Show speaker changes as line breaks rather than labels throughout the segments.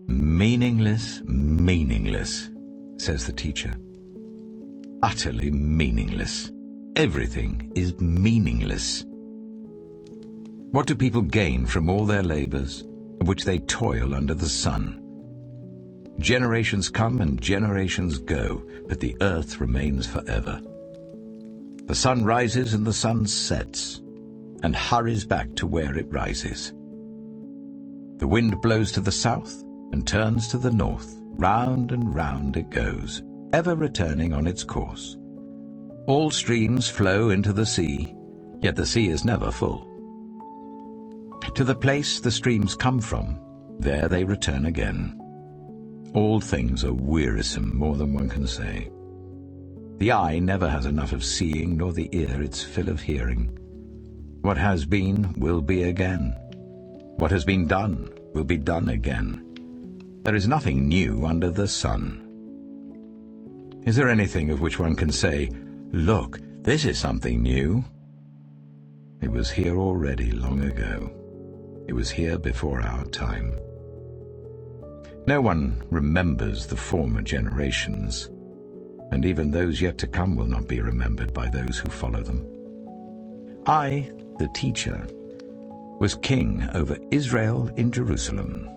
Meaningless, meaningless, says the teacher. Utterly meaningless. Everything is meaningless. What do people gain from all their labors, of which they toil under the sun? Generations come and generations go, but the earth remains forever. The sun rises and the sun sets, and hurries back to where it rises. The wind blows to the south and turns to the north. Round and round it goes, ever returning on its course. All streams flow into the sea, yet the sea is never full. To the place the streams come from, there they return again. All things are wearisome, more than one can say. The eye never has enough of seeing, nor the ear its fill of hearing. What has been will be again. What has been done will be done again. There is nothing new under the sun. Is there anything of which one can say, "Look, this is something new"? It was here already long ago. It was here before our time. No one remembers the former generations, and even those yet to come will not be remembered by those who follow them. I, the teacher, was king over Israel in Jerusalem.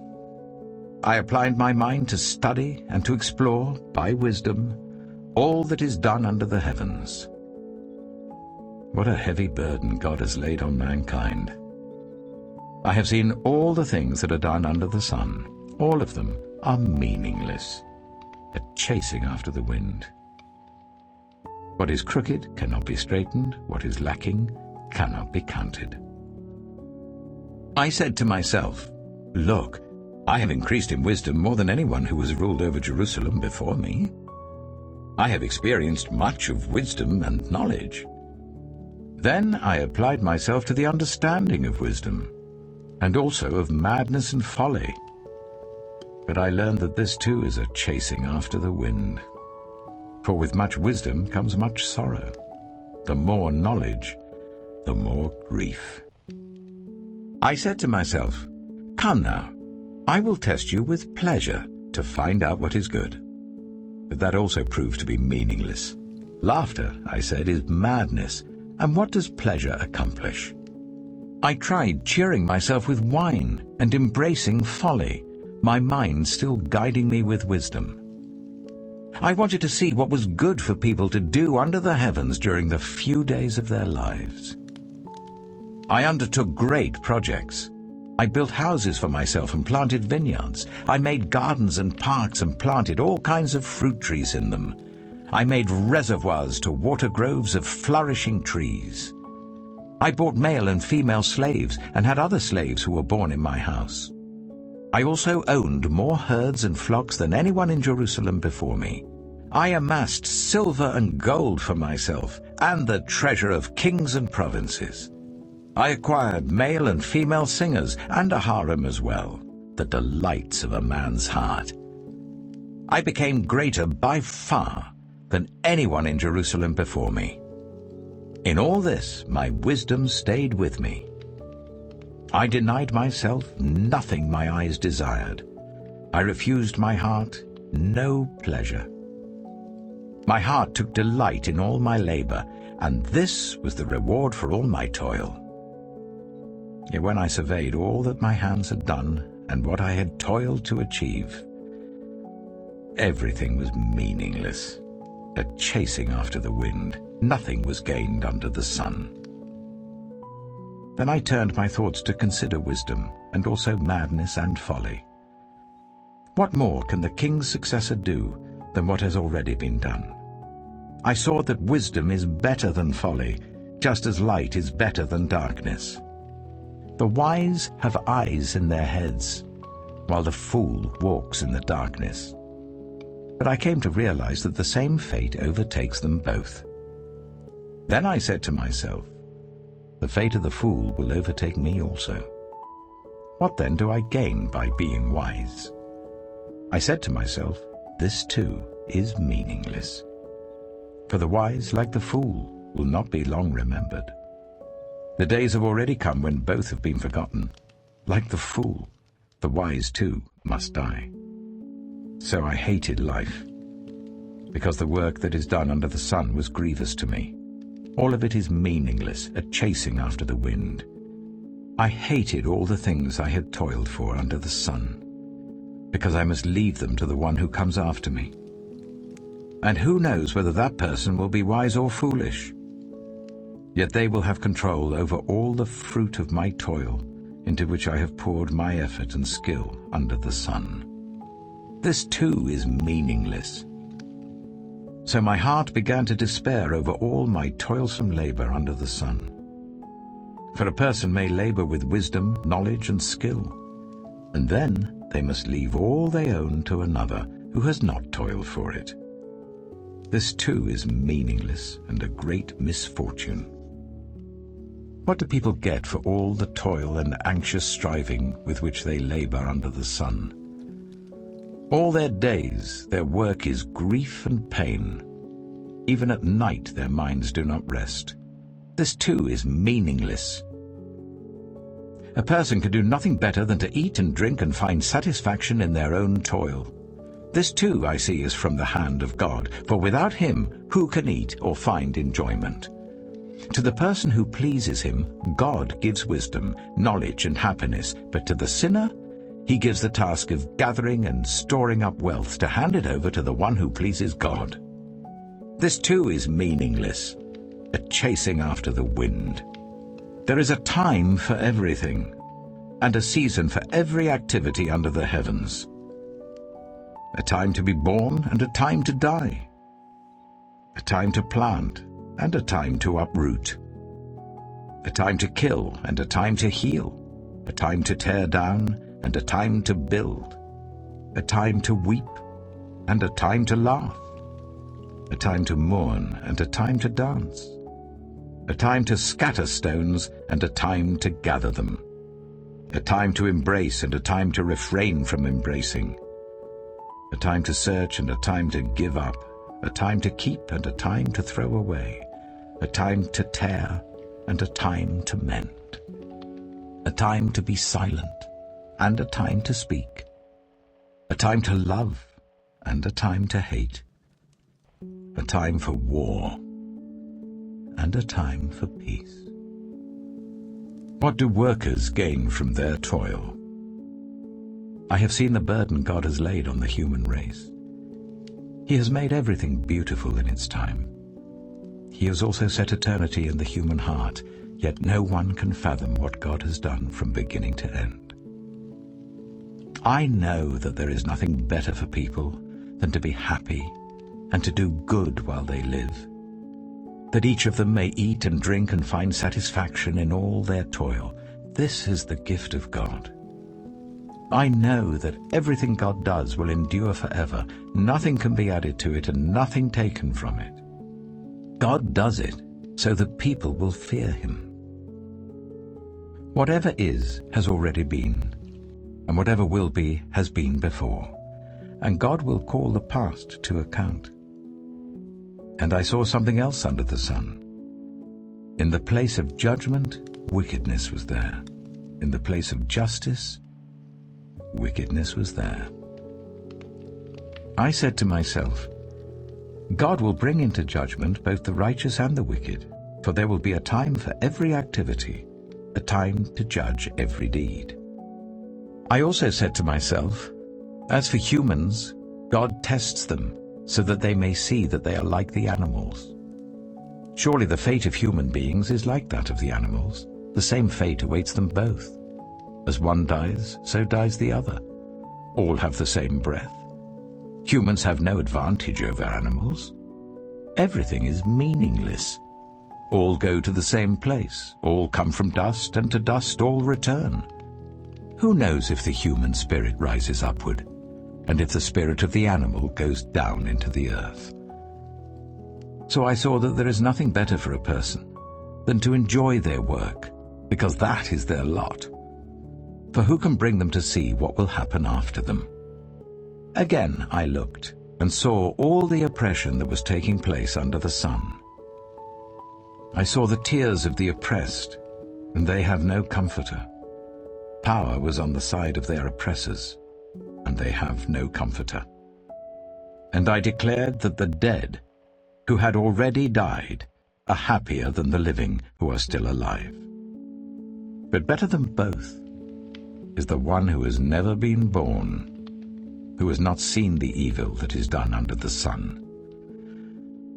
I applied my mind to study and to explore, by wisdom, all that is done under the heavens. What a heavy burden God has laid on mankind. I have seen all the things that are done under the sun. All of them are meaningless, a chasing after the wind. What is crooked cannot be straightened. What is lacking cannot be counted. I said to myself, "Look, I have increased in wisdom more than anyone who has ruled over Jerusalem before me. I have experienced much of wisdom and knowledge." Then I applied myself to the understanding of wisdom, and also of madness and folly. But I learned that this too is a chasing after the wind. For with much wisdom comes much sorrow. The more knowledge, the more grief. I said to myself, "Come now, I will test you with pleasure to find out what is good." But that also proved to be meaningless. Laughter, I said, is madness, and what does pleasure accomplish? I tried cheering myself with wine and embracing folly, my mind still guiding me with wisdom. I wanted to see what was good for people to do under the heavens during the few days of their lives. I undertook great projects. I built houses for myself and planted vineyards. I made gardens and parks and planted all kinds of fruit trees in them. I made reservoirs to water groves of flourishing trees. I bought male and female slaves and had other slaves who were born in my house. I also owned more herds and flocks than anyone in Jerusalem before me. I amassed silver and gold for myself, and the treasure of kings and provinces. I acquired male and female singers, and a harem as well, the delights of a man's heart. I became greater by far than anyone in Jerusalem before me. In all this, my wisdom stayed with me. I denied myself nothing my eyes desired. I refused my heart no pleasure. My heart took delight in all my labor, and this was the reward for all my toil. Yet when I surveyed all that my hands had done and what I had toiled to achieve, everything was meaningless, a chasing after the wind. Nothing was gained under the sun. Then I turned my thoughts to consider wisdom, and also madness and folly. What more can the king's successor do than what has already been done? I saw that wisdom is better than folly, just as light is better than darkness. The wise have eyes in their heads, while the fool walks in the darkness. But I came to realize that the same fate overtakes them both. Then I said to myself, the fate of the fool will overtake me also. What then do I gain by being wise? I said to myself, this too is meaningless. For the wise, like the fool, will not be long remembered. The days have already come when both have been forgotten. Like the fool, the wise too must die. So I hated life, because the work that is done under the sun was grievous to me. All of it is meaningless, a chasing after the wind. I hated all the things I had toiled for under the sun, because I must leave them to the one who comes after me. And who knows whether that person will be wise or foolish? Yet they will have control over all the fruit of my toil, into which I have poured my effort and skill under the sun. This too is meaningless. So my heart began to despair over all my toilsome labor under the sun. For a person may labor with wisdom, knowledge, and skill, and then they must leave all they own to another who has not toiled for it. This too is meaningless and a great misfortune. What do people get for all the toil and anxious striving with which they labor under the sun? All their days their work is grief and pain. Even at night their minds do not rest. This too is meaningless. A person can do nothing better than to eat and drink and find satisfaction in their own toil. This too I see is from the hand of God, for without him who can eat or find enjoyment? To the person who pleases him, God gives wisdom, knowledge, and happiness, but to the sinner, he gives the task of gathering and storing up wealth to hand it over to the one who pleases God. This too is meaningless, a chasing after the wind. There is a time for everything, and a season for every activity under the heavens. A time to be born and a time to die. A time to plant and a time to uproot. A time to kill and a time to heal. A time to tear down and a time to build. A time to weep and a time to laugh. A time to mourn and a time to dance. A time to scatter stones and a time to gather them. A time to embrace and a time to refrain from embracing. A time to search and a time to give up. A time to keep and a time to throw away. A time to tear and a time to mend. A time to be silent and a time to speak. A time to love and a time to hate. A time for war and a time for peace. What do workers gain from their toil? I have seen the burden God has laid on the human race. He has made everything beautiful in its time. He has also set eternity in the human heart, yet no one can fathom what God has done from beginning to end. I know that there is nothing better for people than to be happy and to do good while they live, that each of them may eat and drink and find satisfaction in all their toil. This is the gift of God. I know that everything God does will endure forever. Nothing can be added to it and nothing taken from it. God does it so that people will fear him. Whatever is has already been, and whatever will be has been before, and God will call the past to account. And I saw something else under the sun. In the place of judgment, wickedness was there. In the place of justice, wickedness was there. I said to myself, God will bring into judgment both the righteous and the wicked, for there will be a time for every activity, a time to judge every deed. I also said to myself, as for humans, God tests them so that they may see that they are like the animals. Surely the fate of human beings is like that of the animals. The same fate awaits them both. As one dies, so dies the other. All have the same breath. Humans have no advantage over animals. Everything is meaningless. All go to the same place. All come from dust, and to dust all return. Who knows if the human spirit rises upward, and if the spirit of the animal goes down into the earth? So I saw that there is nothing better for a person than to enjoy their work, because that is their lot. For who can bring them to see what will happen after them? Again I looked, and saw all the oppression that was taking place under the sun. I saw the tears of the oppressed, and they have no comforter. power was on the side of their oppressors, and they have no comforter. And I declared that the dead, who had already died, are happier than the living who are still alive. But better than both is the one who has never been born, who has not seen the evil that is done under the sun.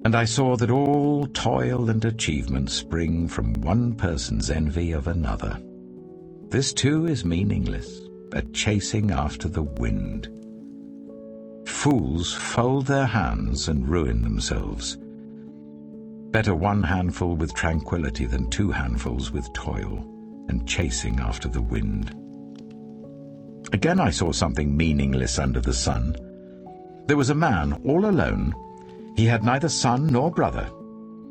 And I saw that all toil and achievement spring from one person's envy of another. This too is meaningless, a chasing after the wind. Fools fold their hands and ruin themselves. Better one handful with tranquility than two handfuls with toil and chasing after the wind. Again I saw something meaningless under the sun. There was a man all alone. He had neither son nor brother.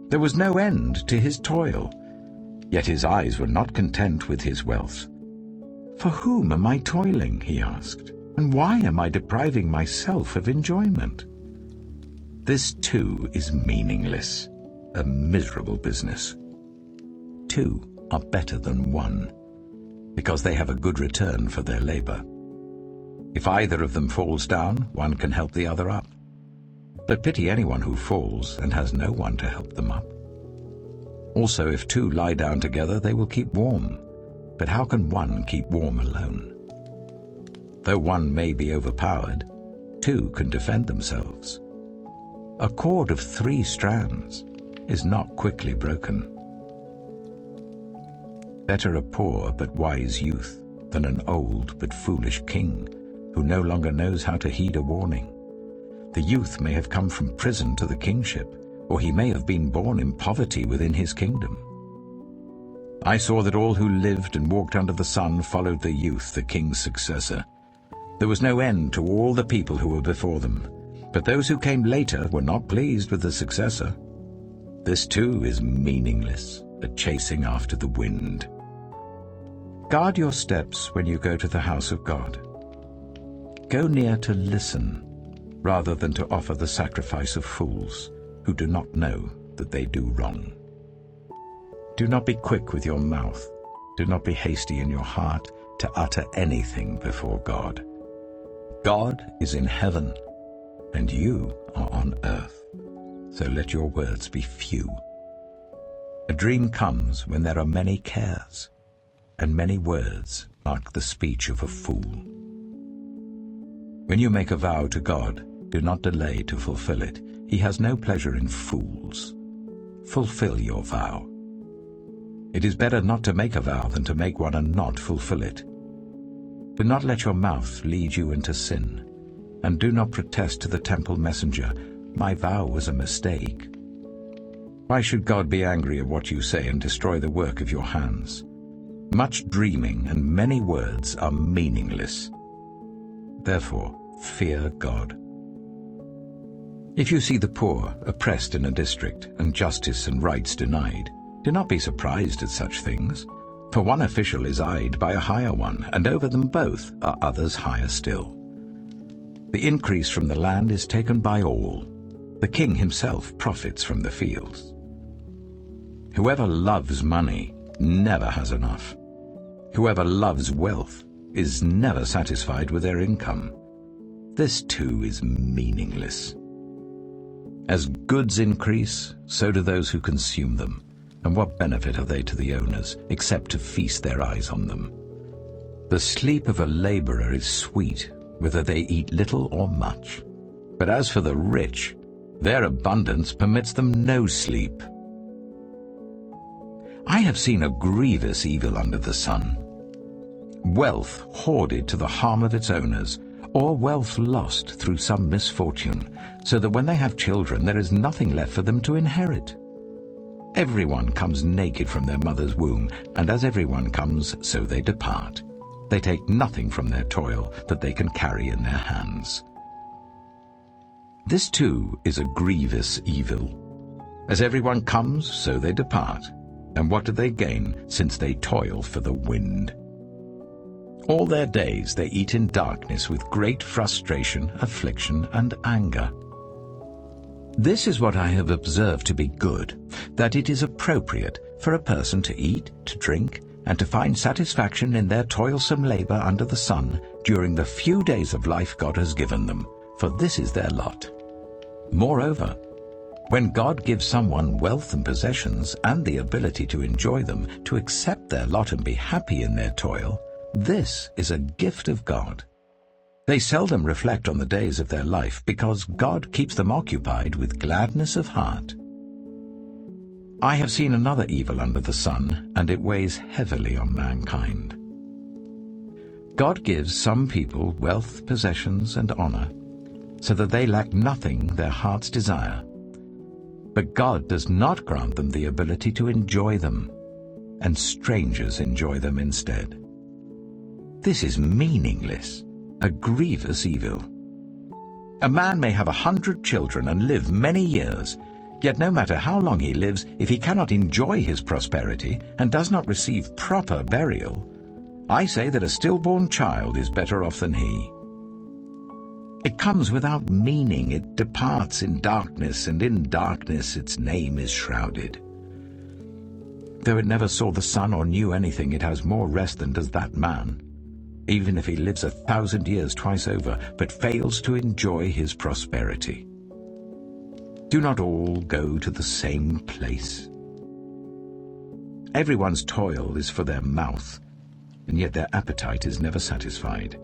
There was no end to his toil, yet his eyes were not content with his wealth. For whom am I toiling, he asked, and why am I depriving myself of enjoyment? This too is meaningless, a miserable business. Two are better than one, because they have a good return for their labor. If either of them falls down, one can help the other up. But pity anyone who falls and has no one to help them up. Also, if two lie down together, they will keep warm. But how can one keep warm alone? Though one may be overpowered, two can defend themselves. A cord of 3 strands is not quickly broken. Better a poor but wise youth than an old but foolish king who no longer knows how to heed a warning. The youth may have come from prison to the kingship, or he may have been born in poverty within his kingdom. I saw that all who lived and walked under the sun followed the youth, the king's successor. There was no end to all the people who were before them, but those who came later were not pleased with the successor. This too is meaningless, a chasing after the wind. Guard your steps when you go to the house of God. Go near to listen, rather than to offer the sacrifice of fools, who do not know that they do wrong. Do not be quick with your mouth. Do not be hasty in your heart to utter anything before God. God is in heaven, and you are on earth, so let your words be few. A dream comes when there are many cares, and many words mark the speech of a fool. When you make a vow to God, do not delay to fulfill it. He has no pleasure in fools. Fulfill your vow. It is better not to make a vow than to make one and not fulfill it. Do not let your mouth lead you into sin, and do not protest to the temple messenger, "My vow was a mistake." Why should God be angry at what you say and destroy the work of your hands? Much dreaming and many words are meaningless. Therefore, fear God. If you see the poor oppressed in a district and justice and rights denied, do not be surprised at such things, for one official is eyed by a higher one, and over them both are others higher still. The increase from the land is taken by all. The king himself profits from the fields. Whoever loves money never has enough. Whoever loves wealth is never satisfied with their income. This too is meaningless. As goods increase, so do those who consume them. And what benefit are they to the owners, except to feast their eyes on them? The sleep of a laborer is sweet, whether they eat little or much. But as for the rich, their abundance permits them no sleep. I have seen a grievous evil under the sun. Wealth hoarded to the harm of its owners, or wealth lost through some misfortune, so that when they have children there is nothing left for them to inherit. Everyone comes naked from their mother's womb, and as everyone comes, so they depart. They take nothing from their toil that they can carry in their hands. This too is a grievous evil. As everyone comes, so they depart. And what do they gain, since they toil for the wind? All their days they eat in darkness with great frustration, affliction, and anger. This is what I have observed to be good, that it is appropriate for a person to eat, to drink, and to find satisfaction in their toilsome labor under the sun during the few days of life God has given them, for this is their lot. Moreover, when God gives someone wealth and possessions and the ability to enjoy them, to accept their lot and be happy in their toil, this is a gift of God. They seldom reflect on the days of their life because God keeps them occupied with gladness of heart. I have seen another evil under the sun, and it weighs heavily on mankind. God gives some people wealth, possessions, and honor, so that they lack nothing their hearts desire. But God does not grant them the ability to enjoy them, and strangers enjoy them instead. This is meaningless, a grievous evil. A man may have 100 children and live many years, yet no matter how long he lives, if he cannot enjoy his prosperity and does not receive proper burial, I say that a stillborn child is better off than he. It comes without meaning, it departs in darkness, and in darkness its name is shrouded. Though it never saw the sun or knew anything, it has more rest than does that man, even if he lives 1,000 years twice over, but fails to enjoy his prosperity. Do not all go to the same place. Everyone's toil is for their mouth, and yet their appetite is never satisfied.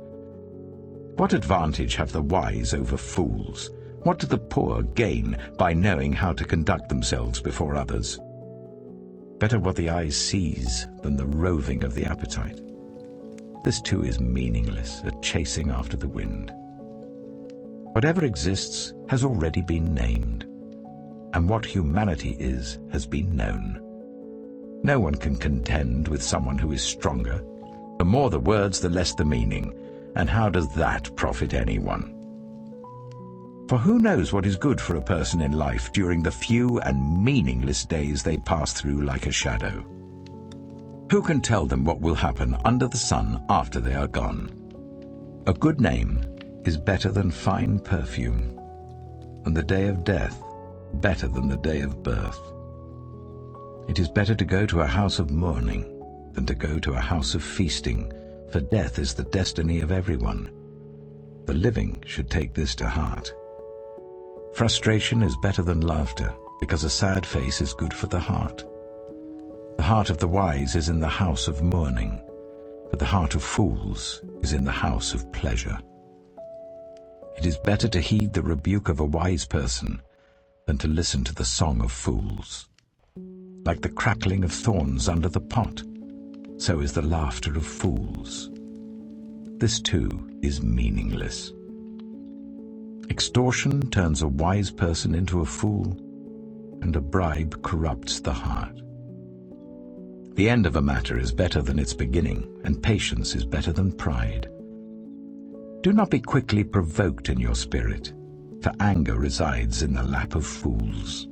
What advantage have the wise over fools? What do the poor gain by knowing how to conduct themselves before others? Better what the eye sees than the roving of the appetite. This too is meaningless, a chasing after the wind. Whatever exists has already been named, and what humanity is has been known. No one can contend with someone who is stronger. The more the words, the less the meaning, and how does that profit anyone? For who knows what is good for a person in life during the few and meaningless days they pass through like a shadow? Who can tell them what will happen under the sun after they are gone? A good name is better than fine perfume, and the day of death better than the day of birth. It is better to go to a house of mourning than to go to a house of feasting, for death is the destiny of everyone. The living should take this to heart. Frustration is better than laughter, because a sad face is good for the heart. The heart of the wise is in the house of mourning, but the heart of fools is in the house of pleasure. It is better to heed the rebuke of a wise person than to listen to the song of fools. Like the crackling of thorns under the pot, so is the laughter of fools. This too is meaningless. Extortion turns a wise person into a fool, and a bribe corrupts the heart. The end of a matter is better than its beginning, and patience is better than pride. Do not be quickly provoked in your spirit, for anger resides in the lap of fools.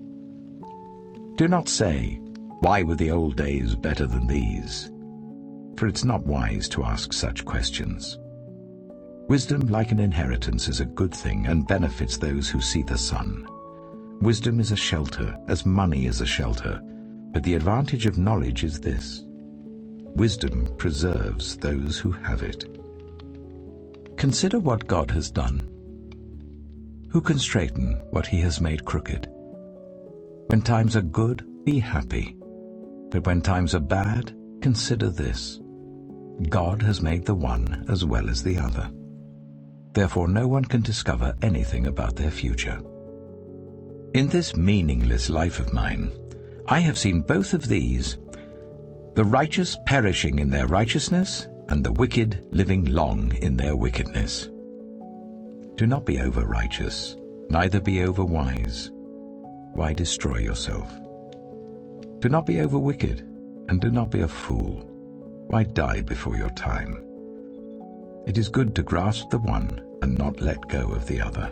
Do not say, "Why were the old days better than these?" For it's not wise to ask such questions. Wisdom, like an inheritance, is a good thing and benefits those who see the sun. Wisdom is a shelter, as money is a shelter, but the advantage of knowledge is this: wisdom preserves those who have it. Consider what God has done. Who can straighten what he has made crooked? When times are good, be happy. But when times are bad, consider this: God has made the one as well as the other. Therefore no one can discover anything about their future. In this meaningless life of mine, I have seen both of these, the righteous perishing in their righteousness, and the wicked living long in their wickedness. Do not be over-righteous, neither be over-wise. Why destroy yourself? Do not be over-wicked, and do not be a fool. Why die before your time? It is good to grasp the one and not let go of the other.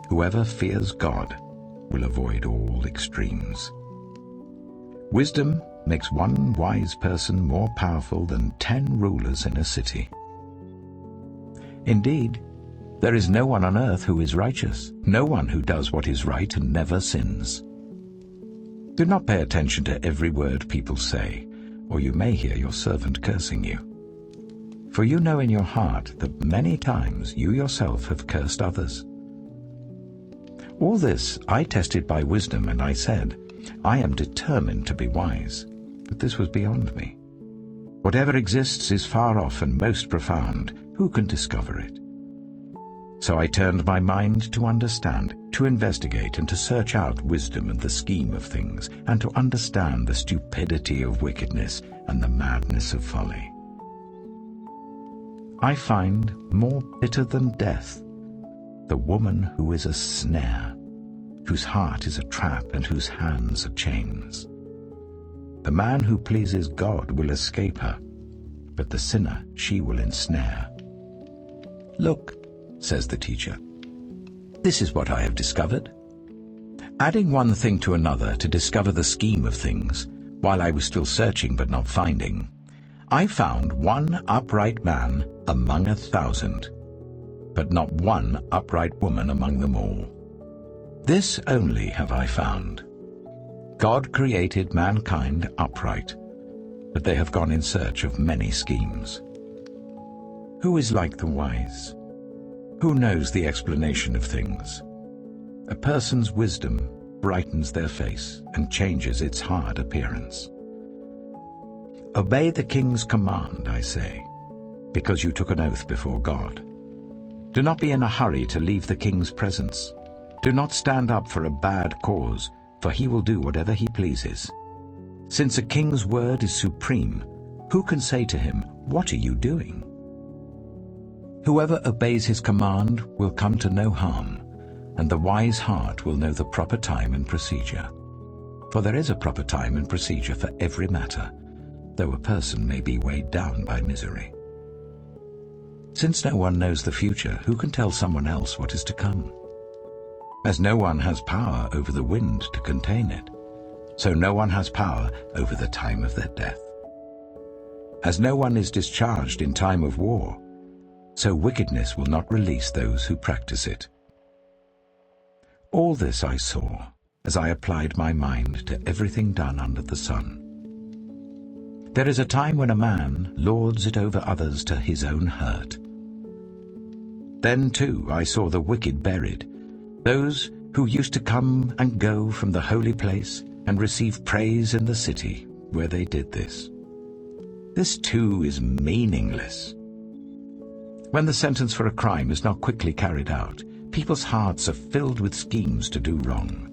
Whoever fears God will avoid all extremes. Wisdom makes one wise person more powerful than 10 rulers in a city. Indeed, there is no one on earth who is righteous, no one who does what is right and never sins. Do not pay attention to every word people say. or you may hear your servant cursing you. For you know in your heart that many times you yourself have cursed others. All this I tested by wisdom, and I said, I am determined to be wise, but this was beyond me. Whatever exists is far off and most profound. Who can discover it? So I turned my mind to understand, to investigate, and to search out wisdom and the scheme of things, and to understand the stupidity of wickedness and the madness of folly. I find more bitter than death the woman who is a snare, whose heart is a trap and whose hands are chains. The man who pleases God will escape her, but the sinner she will ensnare. Look, says the teacher, this is what I have discovered. Adding one thing to another to discover the scheme of things, while I was still searching but not finding, I found one upright man among 1,000, but not one upright woman among them all. This only have I found. God created mankind upright, but they have gone in search of many schemes. Who is like the wise? Who knows the explanation of things? A person's wisdom brightens their face and changes its hard appearance. Obey the king's command, I say, because you took an oath before God. Do not be in a hurry to leave the king's presence. Do not stand up for a bad cause, for he will do whatever he pleases. Since a king's word is supreme, who can say to him, "What are you doing?" Whoever obeys his command will come to no harm, and the wise heart will know the proper time and procedure. For there is a proper time and procedure for every matter, though a person may be weighed down by misery. Since no one knows the future, who can tell someone else what is to come? As no one has power over the wind to contain it, so no one has power over the time of their death. As no one is discharged in time of war, so wickedness will not release those who practice it. All this I saw as I applied my mind to everything done under the sun. There is a time when a man lords it over others to his own hurt. Then, too, I saw the wicked buried, those who used to come and go from the holy place and receive praise in the city where they did this. This, too, is meaningless. When the sentence for a crime is not quickly carried out, people's hearts are filled with schemes to do wrong.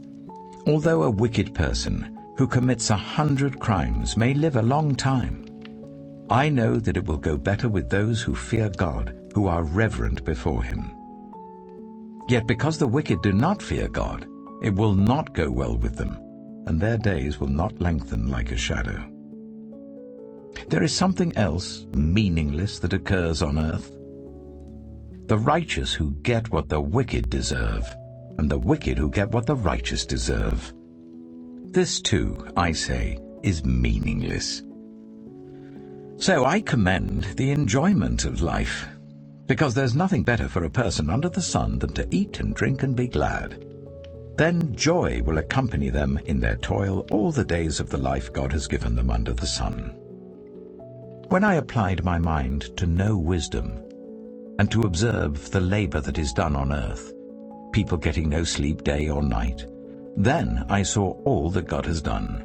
Although a wicked person who commits 100 crimes may live a long time, I know that it will go better with those who fear God, who are reverent before him. Yet because the wicked do not fear God, it will not go well with them, and their days will not lengthen like a shadow. There is something else meaningless that occurs on earth. The righteous who get what the wicked deserve, and the wicked who get what the righteous deserve. This, too, I say, is meaningless. So I commend the enjoyment of life, because there's nothing better for a person under the sun than to eat and drink and be glad. Then joy will accompany them in their toil all the days of the life God has given them under the sun. When I applied my mind to know wisdom, and to observe the labor that is done on earth, people getting no sleep day or night, then I saw all that God has done.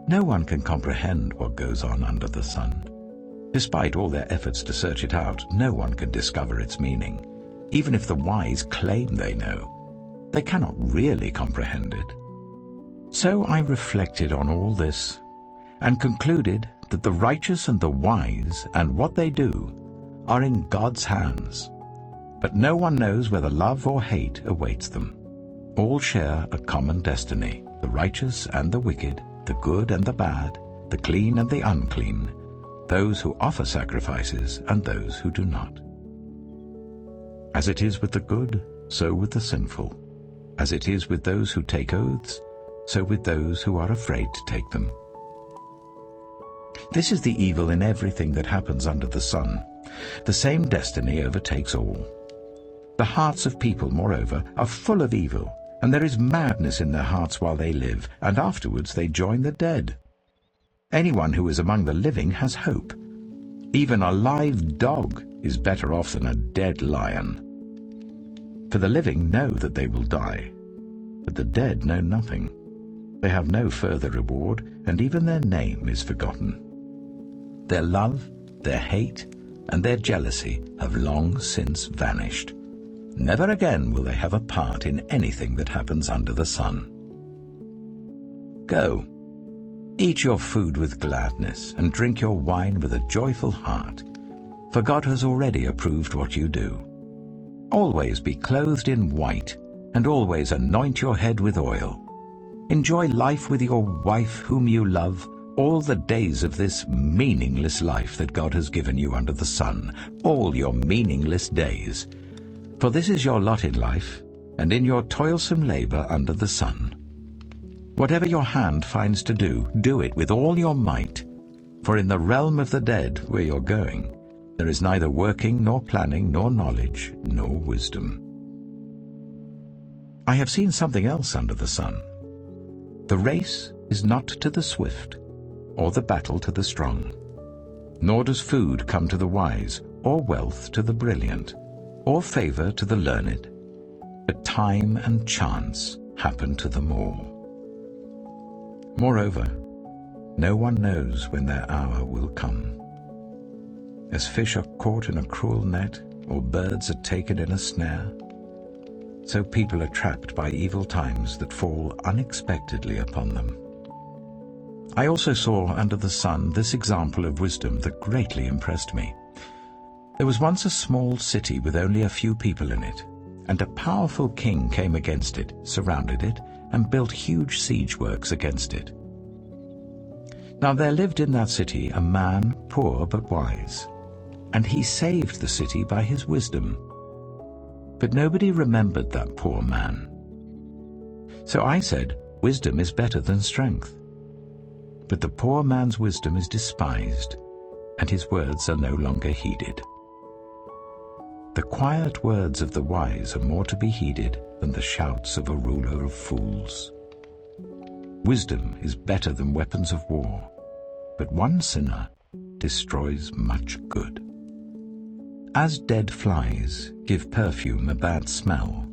No one can comprehend what goes on under the sun. Despite all their efforts to search it out, no one can discover its meaning. Even if the wise claim they know, they cannot really comprehend it. So I reflected on all this, and concluded that the righteous and the wise and what they do are in God's hands. But no one knows whether love or hate awaits them. All share a common destiny, the righteous and the wicked, the good and the bad, the clean and the unclean, those who offer sacrifices and those who do not. As it is with the good, so with the sinful. As it is with those who take oaths, so with those who are afraid to take them. This is the evil in everything that happens under the sun. The same destiny overtakes all. The hearts of people, moreover, are full of evil, and there is madness in their hearts while they live, and afterwards they join the dead. Anyone who is among the living has hope. Even a live dog is better off than a dead lion. For the living know that they will die, but the dead know nothing. They have no further reward, and even their name is forgotten. Their love, their hate, and their jealousy have long since vanished. Never again will they have a part in anything that happens under the sun. Go, eat your food with gladness, and drink your wine with a joyful heart, for God has already approved what you do. Always be clothed in white, and always anoint your head with oil. Enjoy life with your wife whom you love, all the days of this meaningless life that God has given you under the sun, all your meaningless days. For this is your lot in life, and in your toilsome labor under the sun. Whatever your hand finds to do, do it with all your might, for in the realm of the dead, where you're going, there is neither working, nor planning, nor knowledge, nor wisdom. I have seen something else under the sun. The race is not to the swift, or the battle to the strong, nor does food come to the wise, or wealth to the brilliant, or favor to the learned, but time and chance happen to them all. Moreover, no one knows when their hour will come. As fish are caught in a cruel net, or birds are taken in a snare, so people are trapped by evil times that fall unexpectedly upon them. I also saw under the sun this example of wisdom that greatly impressed me. There was once a small city with only a few people in it, and a powerful king came against it, surrounded it, and built huge siege works against it. Now there lived in that city a man, poor but wise, and he saved the city by his wisdom. But nobody remembered that poor man. So I said, wisdom is better than strength. But the poor man's wisdom is despised, and his words are no longer heeded. The quiet words of the wise are more to be heeded than the shouts of a ruler of fools. Wisdom is better than weapons of war, but one sinner destroys much good. As dead flies give perfume a bad smell,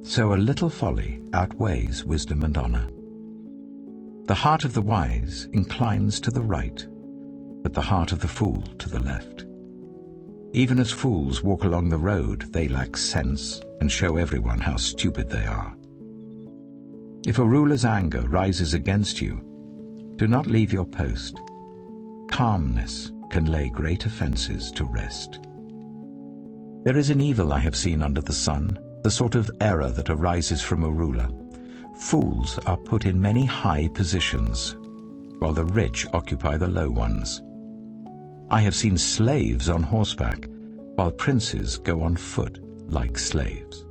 so a little folly outweighs wisdom and honor. The heart of the wise inclines to the right, but the heart of the fool to the left. Even as fools walk along the road, they lack sense and show everyone how stupid they are. If a ruler's anger rises against you, do not leave your post. Calmness can lay great offenses to rest. There is an evil I have seen under the sun, the sort of error that arises from a ruler. Fools are put in many high positions, while the rich occupy the low ones. I have seen slaves on horseback, while princes go on foot like slaves.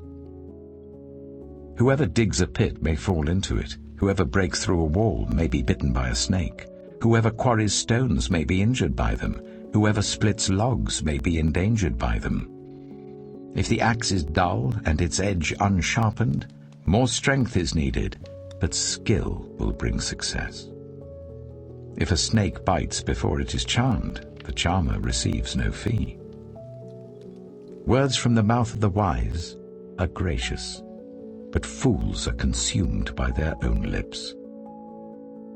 Whoever digs a pit may fall into it. Whoever breaks through a wall may be bitten by a snake. Whoever quarries stones may be injured by them. Whoever splits logs may be endangered by them. If the axe is dull and its edge unsharpened, more strength is needed, but skill will bring success. If a snake bites before it is charmed, the charmer receives no fee. Words from the mouth of the wise are gracious, but fools are consumed by their own lips.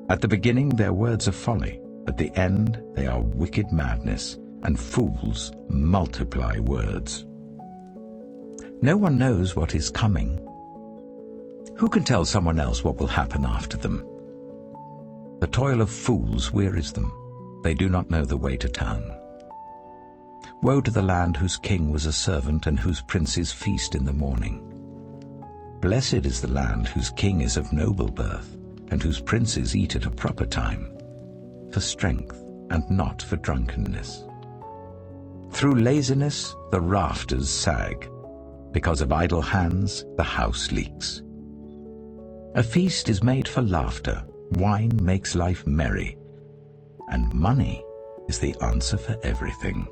At the beginning their words are folly, at the end they are wicked madness, and fools multiply words. No one knows what is coming. Who can tell someone else what will happen after them? The toil of fools wearies them. They do not know the way to town. Woe to the land whose king was a servant and whose princes feast in the morning. Blessed is the land whose king is of noble birth and whose princes eat at a proper time, for strength and not for drunkenness. Through laziness the rafters sag. Because of idle hands the house leaks. A feast is made for laughter, wine makes life merry, and money is the answer for everything.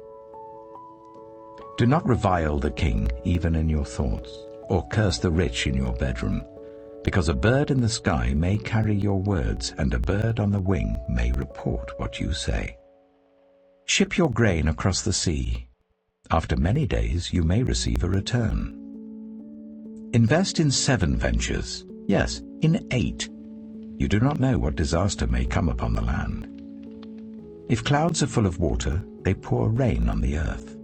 Do not revile the king even in your thoughts, or curse the rich in your bedroom, because a bird in the sky may carry your words, and a bird on the wing may report what you say. Ship your grain across the sea. After many days you may receive a return. Invest in 7 ventures, yes, in 8. You do not know what disaster may come upon the land. If clouds are full of water, they pour rain on the earth.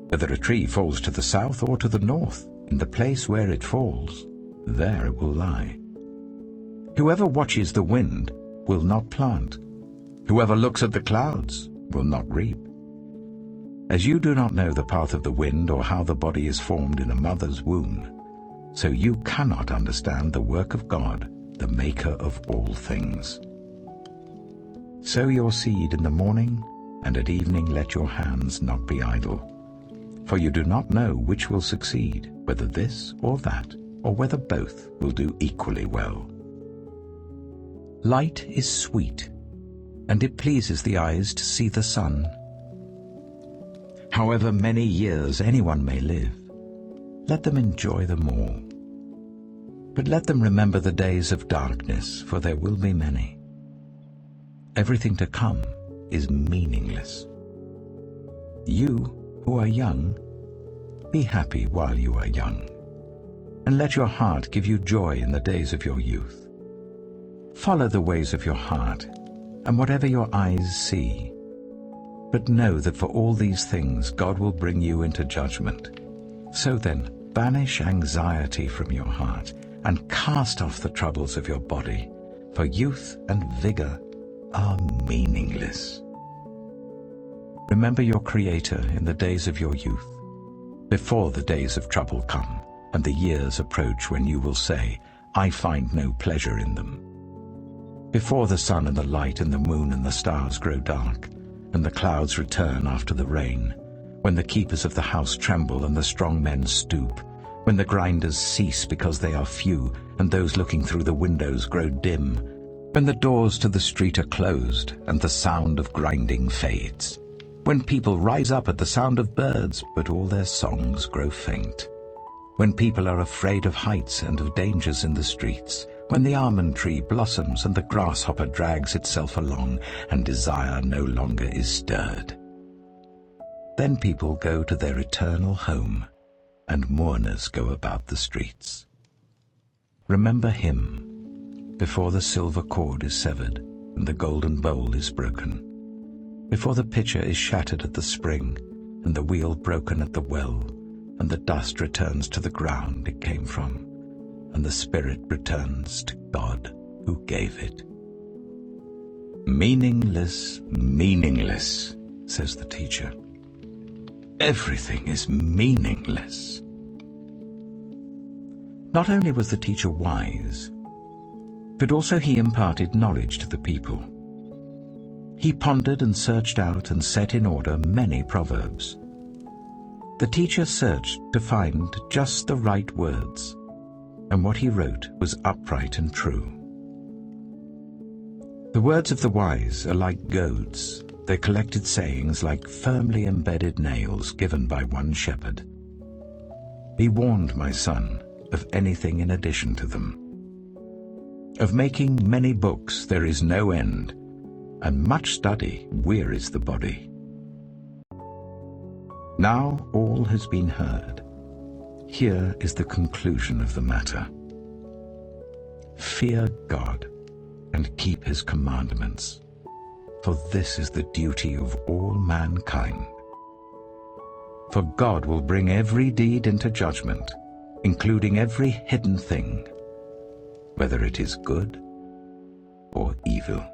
Whether a tree falls to the south or to the north, in the place where it falls, there it will lie. Whoever watches the wind will not plant. Whoever looks at the clouds will not reap. As you do not know the path of the wind or how the body is formed in a mother's womb, so you cannot understand the work of God, the maker of all things. Sow your seed in the morning, and at evening let your hands not be idle. For you do not know which will succeed, whether this or that, or whether both will do equally well. Light is sweet, and it pleases the eyes to see the sun. However many years anyone may live, let them enjoy them all. But let them remember the days of darkness, for there will be many. Everything to come is meaningless. You who are young, be happy while you are young, and let your heart give you joy in the days of your youth. Follow the ways of your heart, and whatever your eyes see. But know that for all these things God will bring you into judgment. So then, banish anxiety from your heart, and cast off the troubles of your body, for youth and vigor are meaningless. Remember your Creator in the days of your youth, before the days of trouble come, and the years approach when you will say, I find no pleasure in them. Before the sun and the light and the moon and the stars grow dark, and the clouds return after the rain, when the keepers of the house tremble and the strong men stoop, when the grinders cease because they are few, and those looking through the windows grow dim, when the doors to the street are closed, and the sound of grinding fades, when people rise up at the sound of birds, but all their songs grow faint, when people are afraid of heights and of dangers in the streets, when the almond tree blossoms and the grasshopper drags itself along, and desire no longer is stirred. Then people go to their eternal home, and mourners go about the streets. Remember him before the silver cord is severed and the golden bowl is broken, before the pitcher is shattered at the spring and the wheel broken at the well, and the dust returns to the ground it came from, and the spirit returns to God who gave it. Meaningless, meaningless, says the teacher. Everything is meaningless. Not only was the teacher wise, but also he imparted knowledge to the people. He pondered and searched out and set in order many proverbs. The teacher searched to find just the right words, and what he wrote was upright and true. The words of the wise are like goads, their collected sayings like firmly embedded nails given by one shepherd. Be warned, my son, of anything in addition to them. Of making many books there is no end, and much study wearies the body. Now all has been heard. Here is the conclusion of the matter. Fear God and keep his commandments, for this is the duty of all mankind. For God will bring every deed into judgment, including every hidden thing, whether it is good or evil.